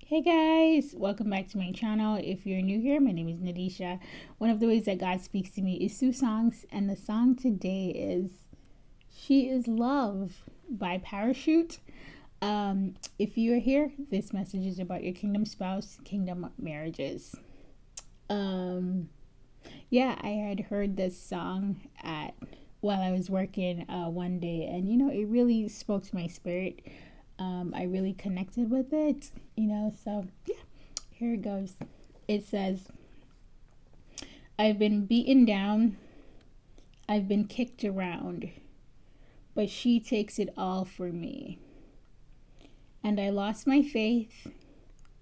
Hey guys, welcome back to my channel. If you're new here, my name is Nadisha. One of the ways that God speaks to me is through songs, and the song today is She is Love by Parachute. If you are here, this message is about your kingdom spouse, kingdom marriages. Yeah, I had heard this song while I was working one day, and it really spoke to my spirit. I really connected with it, so yeah, here it goes. It says, I've been beaten down, I've been kicked around, but she takes it all for me. And I lost my faith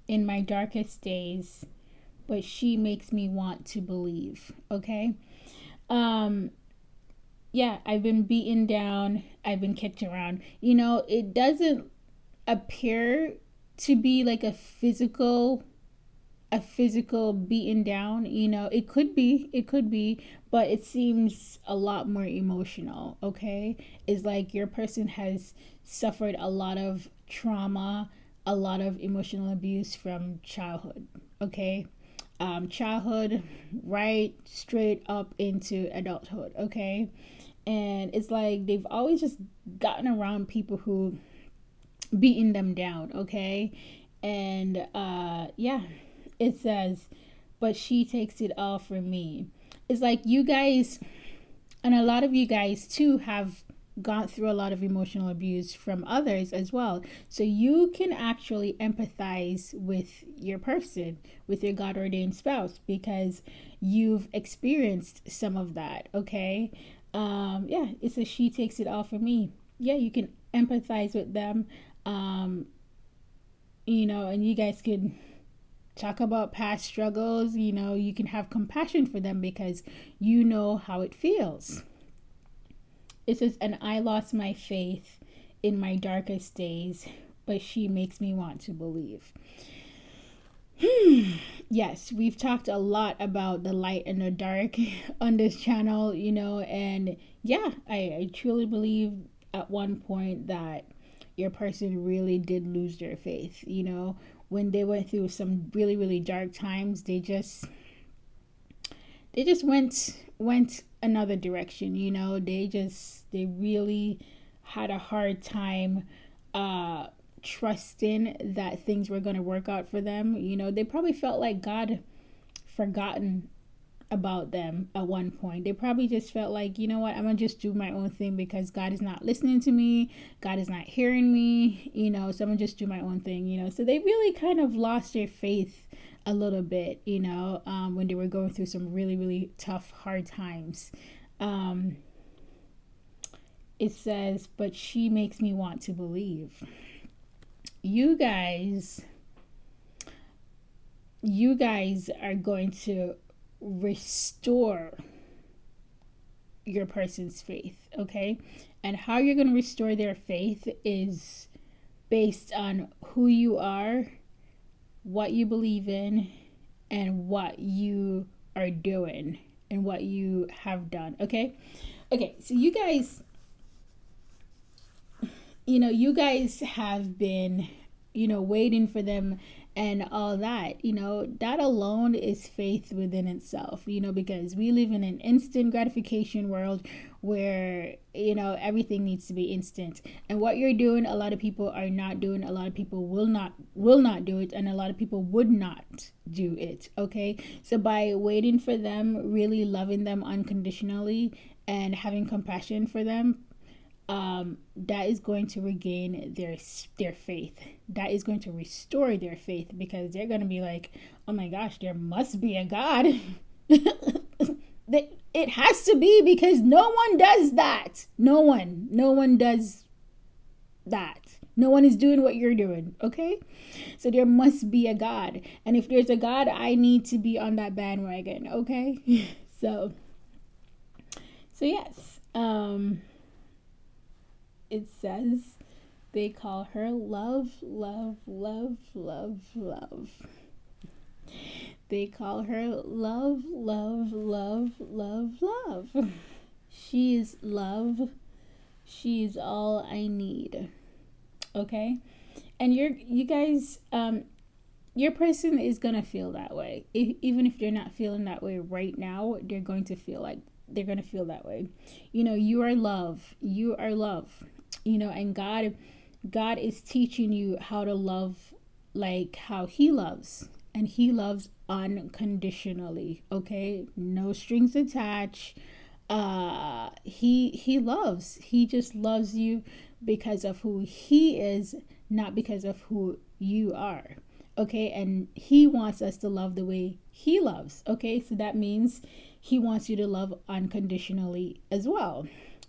in my darkest days, but she makes me want to believe. Okay. Yeah, I've been beaten down, I've been kicked around. It doesn't appear to be like a physical beaten down. It could be, but it seems a lot more emotional. Okay, it's like your person has suffered a lot of trauma, a lot of emotional abuse from childhood. Okay, childhood right straight up into adulthood. Okay, and it's like they've always just gotten around people who beating them down. Okay, and yeah, it says, but she takes it all from me. It's like you guys, and a lot of you guys too, have gone through a lot of emotional abuse from others as well, so you can actually empathize with your person, with your God ordained spouse, because you've experienced some of that. Okay, yeah, it says she takes it all from me. Yeah, you can empathize with them. um and you guys could talk about past struggles. You can have compassion for them because you know how it feels. It says, and I lost my faith in my darkest days, but she makes me want to believe. Yes, we've talked a lot about the light and the dark on this channel, and yeah, I truly believe at one point that your person really did lose their faith. When they went through some really, really dark times, they just went another direction. They really had a hard time trusting that things were going to work out for them. They probably felt like God forgotten about them at one point. They probably just felt like, you know what, I'm gonna just do my own thing because God is not listening to me, God is not hearing me, so I'm gonna just do my own thing. So they really kind of lost their faith a little bit, when they were going through some really, really tough, hard times. It says, but she makes me want to believe. You guys are going to restore your person's faith. Okay, and how you're going to restore their faith is based on who you are, what you believe in, and what you are doing and what you have done. Okay, so you guys have been waiting for them and all that. That alone is faith within itself, because we live in an instant gratification world where everything needs to be instant. And what you're doing, a lot of people are not doing. A lot of people will not do it, and a lot of people would not do it. Okay, so by waiting for them, really loving them unconditionally and having compassion for them, that is going to regain their faith. That is going to restore their faith, because they're going to be like, oh my gosh, there must be a God. It has to be, because no one does that. No one does that. No one is doing what you're doing. Okay, so there must be a God, and if there's a God, I need to be on that bandwagon. Okay, so yes. It says they call her love, love, love, love, love. They call her love, love, love, love, love. She is love. She is all I need. Okay? And you guys, your person is gonna feel that way. Even if they're not feeling that way right now, they're going to feel like they're gonna feel that way. You are love. You are love. And God is teaching you how to love like how He loves, and He loves unconditionally. Okay, no strings attached. He loves. He just loves you because of who He is, not because of who you are. Okay, and He wants us to love the way He loves. Okay, so that means He wants you to love unconditionally as well.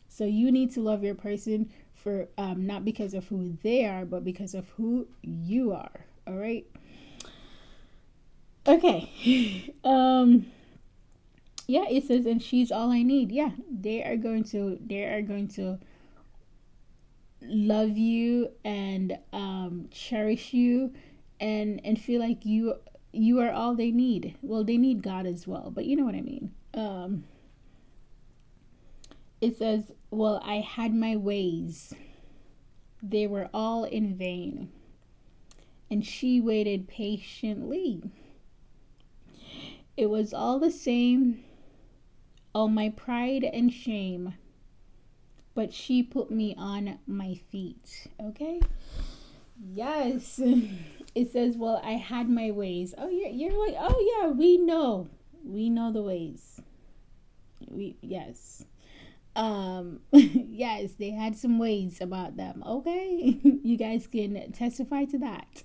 So you need to love your person for not because of who they are, but because of who you are. All right. Okay. Yeah, it says, and she's all I need. Yeah, they are going to love you and cherish you and feel like you are all they need. Well, they need God as well, but you know what I mean. It says, well, I had my ways, they were all in vain, and she waited patiently. It was all the same, all my pride and shame, but she put me on my feet. Okay. Yes. It says, well, I had my ways. Oh, you're like, oh yeah, we know the ways. Yes. Yes, they had some ways about them. Okay. You guys can testify to that.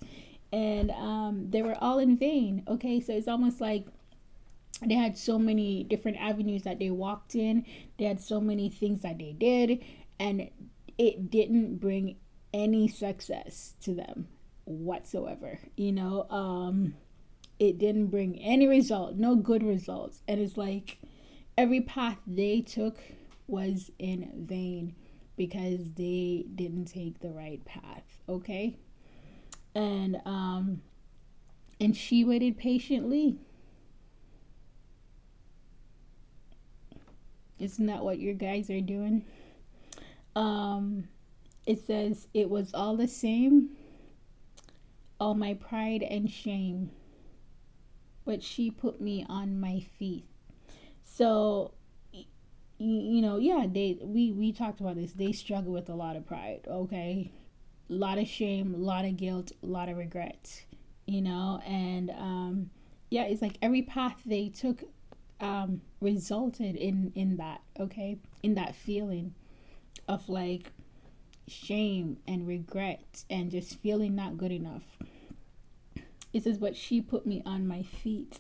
And they were all in vain. Okay, so it's almost like they had so many different avenues that they walked in. They had so many things that they did, and it didn't bring any success to them whatsoever. It didn't bring any result, no good results. And it's like every path they took was in vain because they didn't take the right path. Okay. And she waited patiently. Isn't that what your guys are doing? It says, it was all the same, all my pride and shame, but she put me on my feet. So, yeah, we talked about this. They struggle with a lot of pride, okay? A lot of shame, a lot of guilt, a lot of regret, and yeah, it's like every path they took resulted in that, okay, in that feeling of like shame and regret and just feeling not good enough. It says, but she put me on my feet.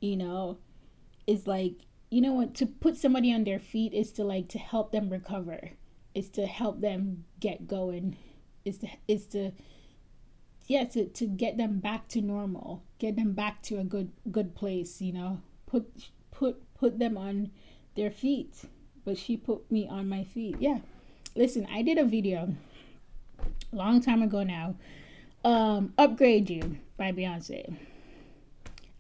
It's like, what, to put somebody on their feet is to help them recover. It's to help them get going. It's to get them back to normal, get them back to a good place. Put them on their feet. But she put me on my feet. Yeah, listen, I did a video a long time ago now, Upgrade You by Beyonce,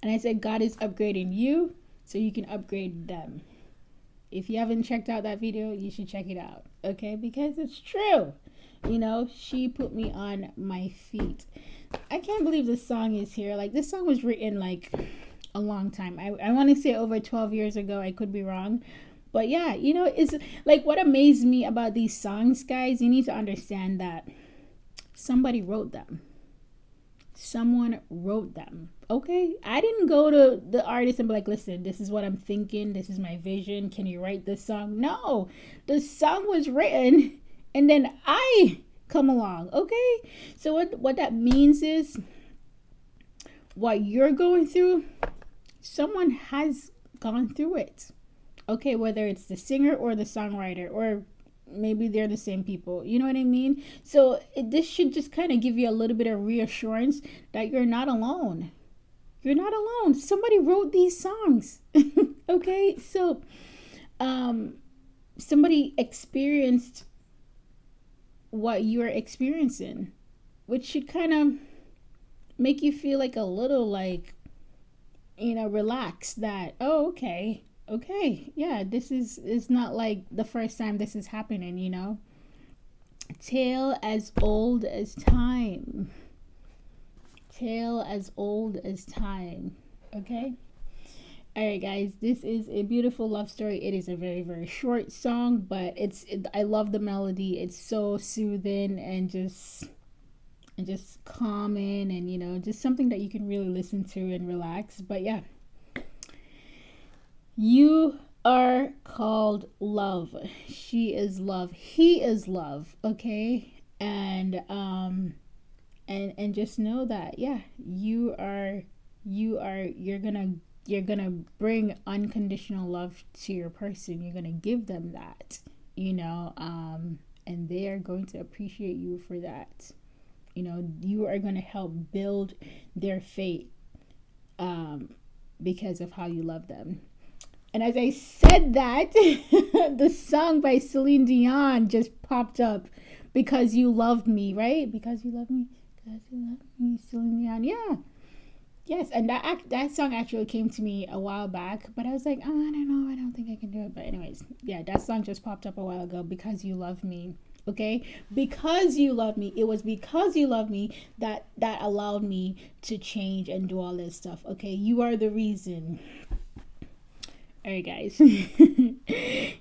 and I said God is upgrading you so you can upgrade them. If you haven't checked out that video, you should check it out, okay? Because it's true. She put me on my feet. I can't believe this song is here. Like, this song was written like a long time. I want to say over 12 years ago. I could be wrong. But yeah, it's like what amazed me about these songs, guys. You need to understand that somebody wrote them. Someone wrote them. Okay? I didn't go to the artist and be like, listen, this is what I'm thinking. This is my vision. Can you write this song? No. The song was written and then I come along. Okay? So what that means is what you're going through, someone has gone through it. Okay, whether it's the singer or the songwriter, or maybe they're the same people. You know what I mean? So this should just kind of give you a little bit of reassurance that you're not alone. You're not alone. Somebody wrote these songs. Okay, so somebody experienced what you're experiencing, which should kind of make you feel like a little like, relaxed that, oh, okay, yeah, this is, it's not like the first time this is happening. Tale as old as time. tale as old as time. Okay. All right, guys, this is a beautiful love story. It is a very, very short song, but I love the melody. It's so soothing and just calming, and just something that you can really listen to and relax. But yeah, you are called love. She is love. He is love. Okay, and just know that, yeah, you're gonna bring unconditional love to your person. You're gonna give them that, and they are going to appreciate you for that. You are going to help build their faith, because of how you love them. And as I said that, the song by Celine Dion just popped up, Because You Love Me, right? Because You Love Me, because you love me, Celine Dion. Yeah. Yes, and that song actually came to me a while back, but I was like, oh, I don't know, I don't think I can do it. But anyways, yeah, that song just popped up a while ago, Because You Love Me. Okay, because you love me. It was because you love me that allowed me to change and do all this stuff. Okay, you are the reason. All right, guys.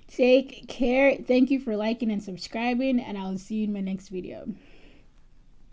Take care. Thank you for liking and subscribing, and I'll see you in my next video.